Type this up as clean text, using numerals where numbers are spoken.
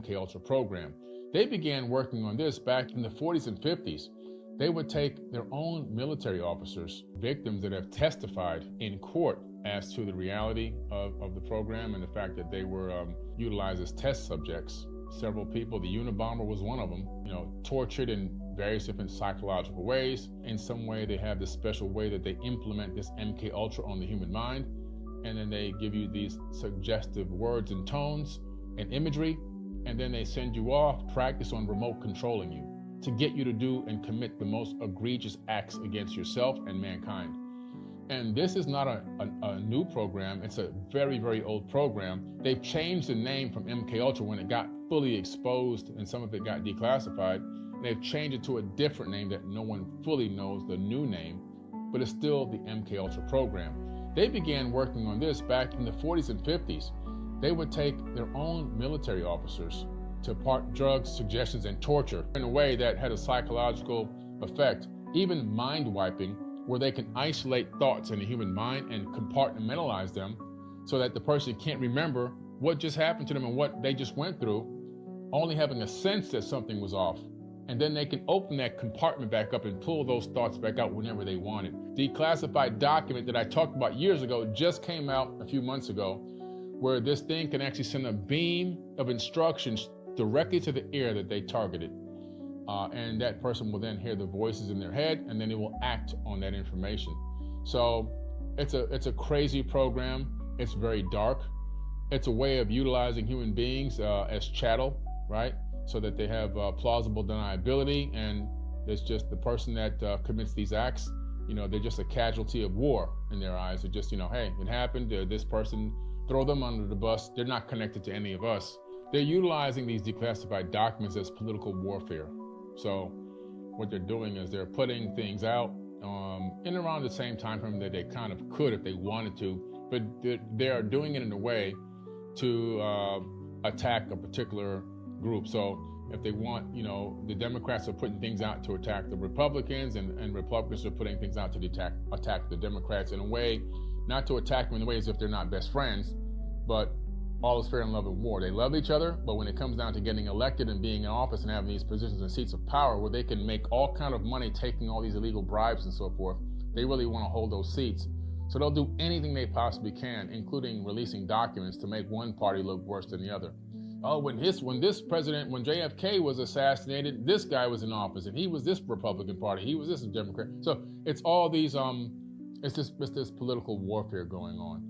MK Ultra program. They began working on this back in the 40s and 50s. They would take their own military officers, victims that have testified in court as to the reality of the program and the fact that they were utilized as test subjects. Several people, the Unabomber was one of them, tortured in various different psychological ways. In some way, they have this special way that they implement this MK Ultra on the human mind, and then they give you these suggestive words and tones and imagery, and then they send you off, practice on remote controlling you to get you to do and commit the most egregious acts against yourself and mankind. And this is not a new program. It's a very, very old program. They've changed the name from MK Ultra when it got fully exposed and some of it got declassified. They've changed it to a different name that no one fully knows the new name, but it's still the MK Ultra program. They began working on this back in the 40s and 50s. They would take their own military officers to part drugs, suggestions, and torture in a way that had a psychological effect, even mind wiping, where they can isolate thoughts in the human mind and compartmentalize them so that the person can't remember what just happened to them and what they just went through, only having a sense that something was off. And then they can open that compartment back up and pull those thoughts back out whenever they want it. Declassified document that I talked about years ago just came out a few months ago, where this thing can actually send a beam of instructions directly to the ear that they targeted. And that person will then hear the voices in their head, and then it will act on that information. So it's a crazy program. It's very dark. It's a way of utilizing human beings as chattel, right? So that they have plausible deniability, and it's just the person that commits these acts, they're just a casualty of war in their eyes. They're just, hey, it happened, this person, throw them under the bus. They're not connected to any of us. They're utilizing these declassified documents as political warfare. So what they're doing is they're putting things out in around the same time frame that they kind of could if they wanted to, but they are doing it in a way to attack a particular group. So if they want, the Democrats are putting things out to attack the Republicans, and Republicans are putting things out to attack the Democrats in a way, not to attack them in a way as if they're not best friends, but all is fair in love and war. They love each other, but when it comes down to getting elected and being in office and having these positions and seats of power where they can make all kind of money taking all these illegal bribes and so forth, they really want to hold those seats. So they'll do anything they possibly can, including releasing documents to make one party look worse than the other. Oh, when JFK was assassinated, this guy was in office, and he was this Republican Party, he was this Democrat. So it's all these, it's this political warfare going on.